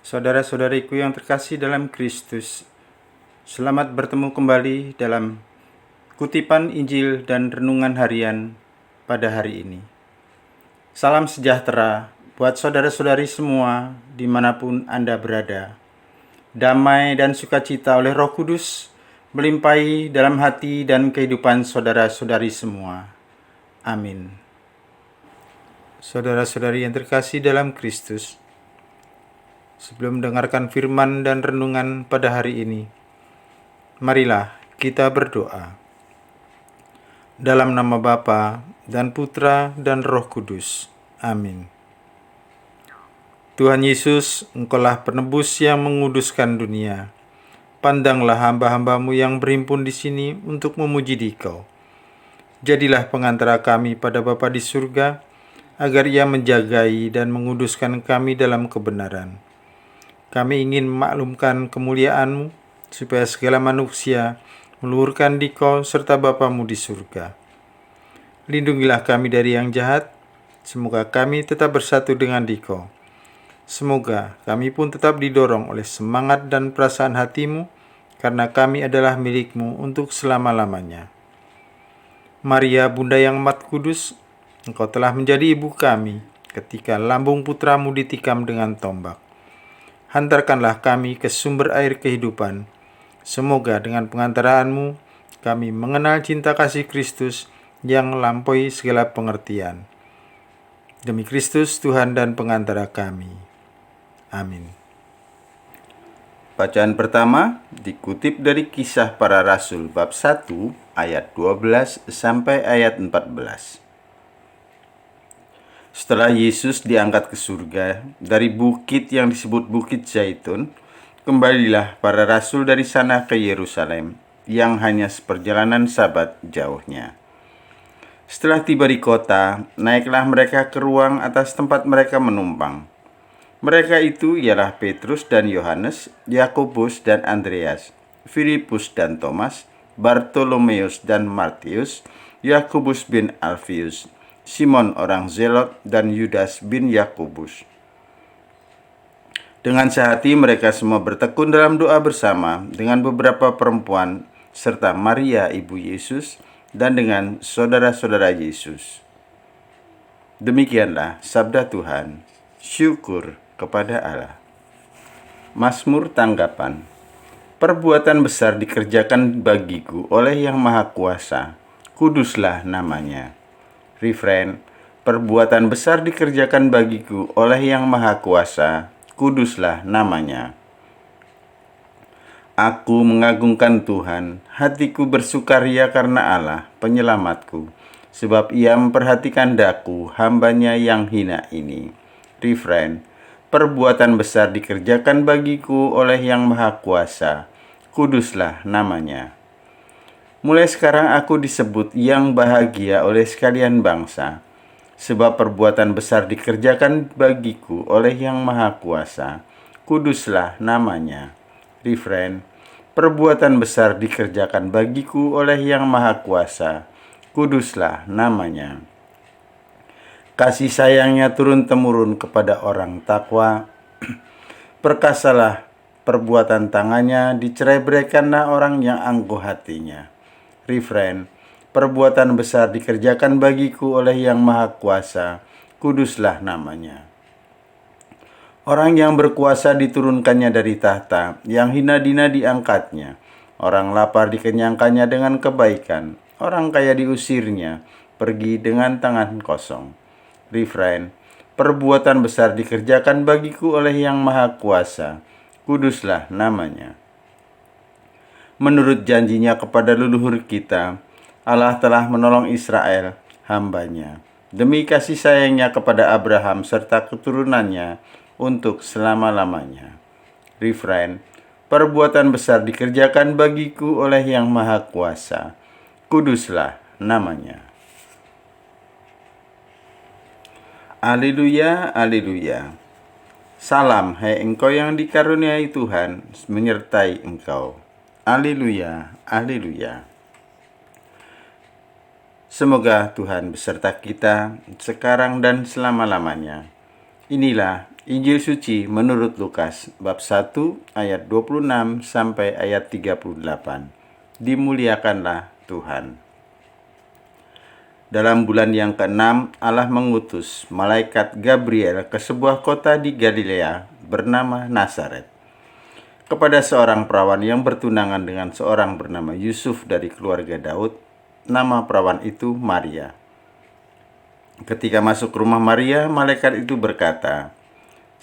Saudara-saudariku yang terkasih dalam Kristus, selamat bertemu kembali dalam kutipan Injil dan renungan harian pada hari ini. Salam sejahtera buat saudara-saudari semua dimanapun Anda berada. Damai dan sukacita oleh Roh Kudus melimpahi dalam hati dan kehidupan saudara-saudari semua. Amin. Saudara-saudari yang terkasih dalam Kristus, sebelum mendengarkan firman dan renungan pada hari ini, marilah kita berdoa. Dalam nama Bapa dan Putra dan Roh Kudus. Amin. Tuhan Yesus, Engkaulah penebus yang menguduskan dunia. Pandanglah hamba-hambamu yang berhimpun di sini untuk memuji Dikau. Jadilah pengantara kami pada Bapa di surga, agar Ia menjagai dan menguduskan kami dalam kebenaran. Kami ingin memaklumkan kemuliaan-Mu, supaya segala manusia meluhurkan Dikau serta Bapamu di surga. Lindungilah kami dari yang jahat, semoga kami tetap bersatu dengan Dikau. Semoga kami pun tetap didorong oleh semangat dan perasaan hati-Mu, karena kami adalah milik-Mu untuk selama-lamanya. Maria, Bunda yang amat kudus, Engkau telah menjadi ibu kami ketika lambung putramu ditikam dengan tombak. Hantarkanlah kami ke sumber air kehidupan. Semoga dengan pengantaraanmu kami mengenal cinta kasih Kristus yang melampaui segala pengertian. Demi Kristus Tuhan dan pengantara kami. Amin. Bacaan pertama dikutip dari Kisah Para Rasul bab 1 ayat 12 sampai ayat 14. Setelah Yesus diangkat ke surga dari bukit yang disebut Bukit Zaitun, kembalilah para rasul dari sana ke Yerusalem, yang hanya seperjalanan Sabat jauhnya. Setelah tiba di kota, naiklah mereka ke ruang atas tempat mereka menumpang. Mereka itu ialah Petrus dan Yohanes, Yakobus dan Andreas, Filipus dan Thomas, Bartolomeus dan Matius, Yakobus bin Alfius, Simon orang Zelot, dan Yudas bin Yakobus. Dengan sehati mereka semua bertekun dalam doa bersama dengan beberapa perempuan serta Maria ibu Yesus dan dengan saudara-saudara Yesus. Demikianlah sabda Tuhan. Syukur kepada Allah. Mazmur tanggapan. Perbuatan besar dikerjakan bagiku oleh Yang Maha Kuasa. Kuduslah namanya. Refrain. Perbuatan besar dikerjakan bagiku oleh Yang Maha Kuasa. Kuduslah namanya. Aku mengagungkan Tuhan, hatiku bersukaria karena Allah, penyelamatku, sebab Ia memperhatikan daku, hambanya yang hina ini. Refrain. Perbuatan besar dikerjakan bagiku oleh Yang Maha Kuasa. Kuduslah namanya. Mulai sekarang aku disebut yang bahagia oleh sekalian bangsa, sebab perbuatan besar dikerjakan bagiku oleh Yang Maha Kuasa. Kuduslah namanya. Refrain. Perbuatan besar dikerjakan bagiku oleh Yang Maha Kuasa. Kuduslah namanya. Kasih sayangnya turun-temurun kepada orang takwa. Perkasalah perbuatan tangannya, dicerai-beraikanlah orang yang angkuh hatinya. Refrain. Perbuatan besar dikerjakan bagiku oleh Yang Maha Kuasa. Kuduslah namanya. Orang yang berkuasa diturunkannya dari tahta, yang hina dina diangkatnya. Orang lapar dikenyangkannya dengan kebaikan, orang kaya diusirnya, pergi dengan tangan kosong. Refrain. Perbuatan besar dikerjakan bagiku oleh Yang Maha Kuasa. Kuduslah namanya. Menurut janjinya kepada leluhur kita, Allah telah menolong Israel, hambanya, demi kasih sayangnya kepada Abraham serta keturunannya untuk selama-lamanya. Refrain. Perbuatan besar dikerjakan bagiku oleh Yang Maha Kuasa. Kuduslah namanya. Haleluya, haleluya. Salam, hai engkau yang dikaruniai Tuhan, menyertai engkau. Haleluya, haleluya. Semoga Tuhan beserta kita sekarang dan selama-lamanya. Inilah Injil suci menurut Lukas bab 1 ayat 26 sampai ayat 38. Dimuliakanlah Tuhan. Dalam bulan yang ke-6, Allah mengutus malaikat Gabriel ke sebuah kota di Galilea bernama Nazaret, kepada seorang perawan yang bertunangan dengan seorang bernama Yusuf dari keluarga Daud. Nama perawan itu Maria. Ketika masuk rumah Maria, malaikat itu berkata,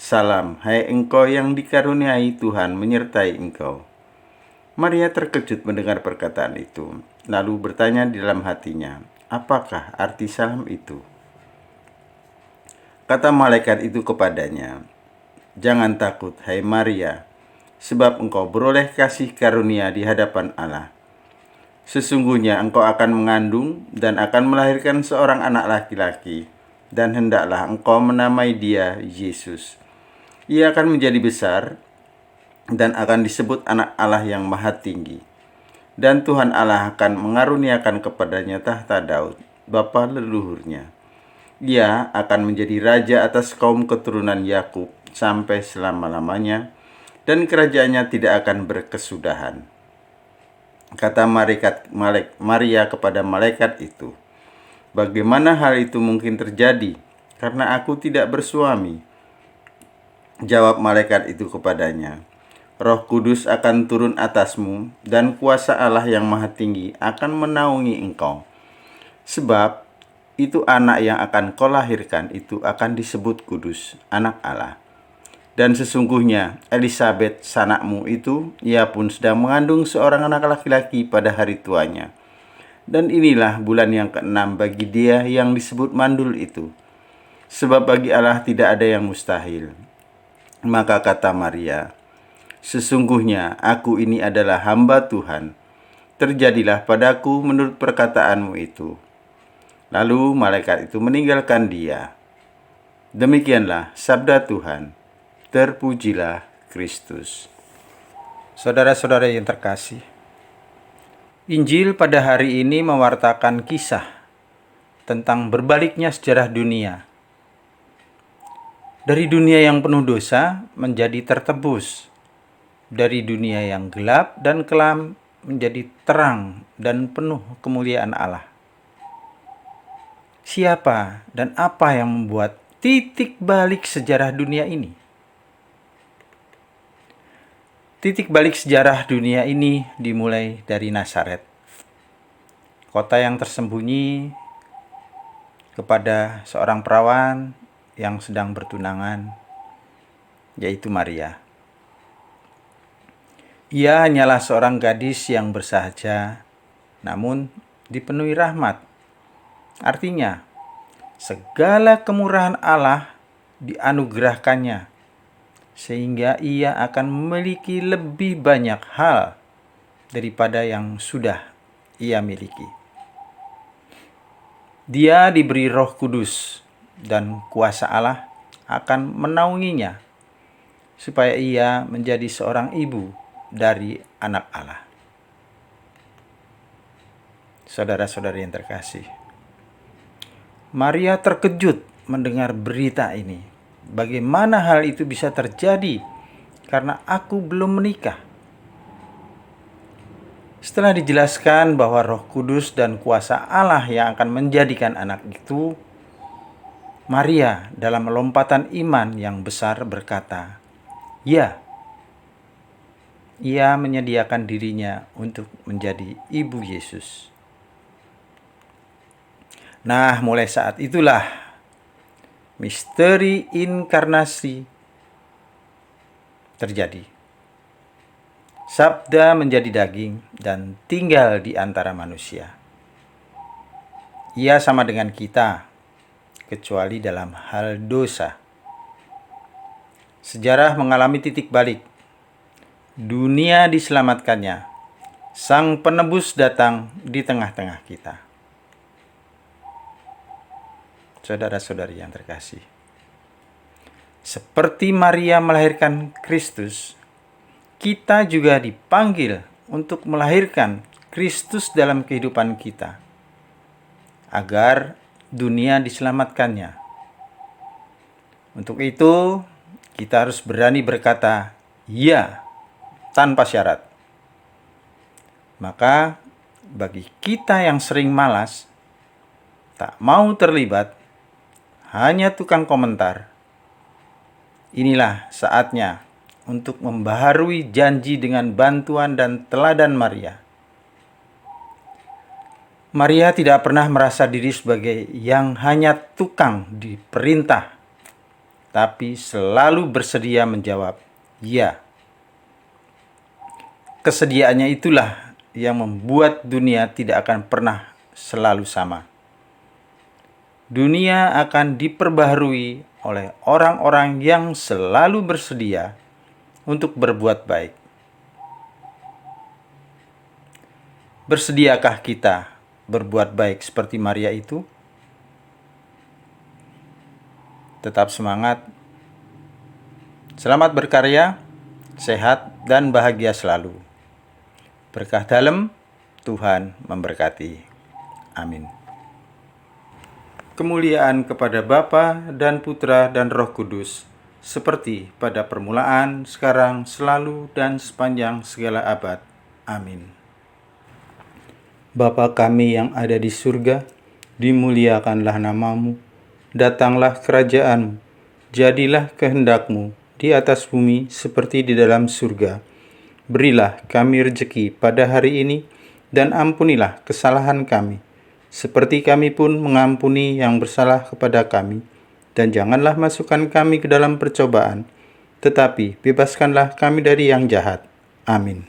"Salam, hai engkau yang dikaruniai Tuhan menyertai engkau." Maria terkejut mendengar perkataan itu, lalu bertanya di dalam hatinya, "Apakah arti salam itu?" Kata malaikat itu kepadanya, "Jangan takut, hai Maria, sebab engkau beroleh kasih karunia di hadapan Allah. Sesungguhnya engkau akan mengandung dan akan melahirkan seorang anak laki-laki, dan hendaklah engkau menamai dia Yesus. Ia akan menjadi besar dan akan disebut Anak Allah yang Maha Tinggi. Dan Tuhan Allah akan mengaruniakan kepadanya tahta Daud, bapa leluhurnya. Ia akan menjadi raja atas kaum keturunan Yakub sampai selama-lamanya, dan kerajaannya tidak akan berkesudahan." Kata Maria kepada malaikat itu, "Bagaimana hal itu mungkin terjadi, karena aku tidak bersuami?" Jawab malaikat itu kepadanya, "Roh Kudus akan turun atasmu, dan kuasa Allah yang Maha Tinggi akan menaungi engkau. Sebab itu anak yang akan kau lahirkan itu akan disebut kudus, Anak Allah. Dan sesungguhnya Elisabet sanakmu itu, ia pun sedang mengandung seorang anak laki-laki pada hari tuanya. Dan inilah bulan yang ke-6 bagi dia yang disebut mandul itu. Sebab bagi Allah tidak ada yang mustahil." Maka kata Maria, "Sesungguhnya aku ini adalah hamba Tuhan. Terjadilah padaku menurut perkataanmu itu." Lalu malaikat itu meninggalkan dia. Demikianlah sabda Tuhan. Terpujilah Kristus. Saudara-saudara yang terkasih, Injil pada hari ini mewartakan kisah tentang berbaliknya sejarah dunia. Dari dunia yang penuh dosa menjadi tertebus. Dari dunia yang gelap dan kelam menjadi terang dan penuh kemuliaan Allah. Siapa dan apa yang membuat titik balik sejarah dunia ini? Titik balik sejarah dunia ini dimulai dari Nazaret, kota yang tersembunyi, kepada seorang perawan yang sedang bertunangan, yaitu Maria. Ia hanyalah seorang gadis yang bersahaja, namun dipenuhi rahmat. Artinya, segala kemurahan Allah dianugerahkannya, sehingga ia akan memiliki lebih banyak hal daripada yang sudah ia miliki. Dia diberi Roh Kudus, dan kuasa Allah akan menaunginya, supaya ia menjadi seorang ibu dari Anak Allah. Saudara-saudari yang terkasih, Maria terkejut mendengar berita ini. Bagaimana hal itu bisa terjadi karena aku belum menikah? Setelah dijelaskan bahwa Roh Kudus dan kuasa Allah yang akan menjadikan anak itu, Maria dalam lompatan iman yang besar berkata, "Ya." Ia menyediakan dirinya untuk menjadi ibu Yesus. Nah, mulai saat itulah misteri inkarnasi terjadi. Sabda menjadi daging dan tinggal di antara manusia. Ia sama dengan kita, kecuali dalam hal dosa. Sejarah mengalami titik balik. Dunia diselamatkannya. Sang penebus datang di tengah-tengah kita. Saudara-saudari yang terkasih, seperti Maria melahirkan Kristus, kita juga dipanggil untuk melahirkan Kristus dalam kehidupan kita, agar dunia diselamatkannya. Untuk itu, kita harus berani berkata "ya" tanpa syarat. Maka bagi kita yang sering malas, tak mau terlibat, hanya tukang komentar, inilah saatnya untuk membaharui janji dengan bantuan dan teladan Maria. Maria tidak pernah merasa diri sebagai yang hanya tukang diperintah, tapi selalu bersedia menjawab "ya". Kesediaannya itulah yang membuat dunia tidak akan pernah selalu sama. Dunia akan diperbaharui oleh orang-orang yang selalu bersedia untuk berbuat baik. Bersediakah kita berbuat baik seperti Maria itu? Tetap semangat. Selamat berkarya, sehat dan bahagia selalu. Berkah dalam, Tuhan memberkati. Amin. Kemuliaan kepada Bapa dan Putra dan Roh Kudus, seperti pada permulaan, sekarang, selalu, dan sepanjang segala abad. Amin. Bapa kami yang ada di surga, dimuliakanlah namamu, datanglah kerajaan-mu, jadilah kehendak-mu di atas bumi seperti di dalam surga. Berilah kami rejeki pada hari ini, dan ampunilah kesalahan kami, seperti kami pun mengampuni yang bersalah kepada kami. Dan janganlah masukkan kami ke dalam percobaan, tetapi bebaskanlah kami dari yang jahat. Amin.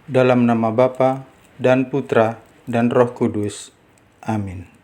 Dalam nama Bapa dan Putra dan Roh Kudus. Amin.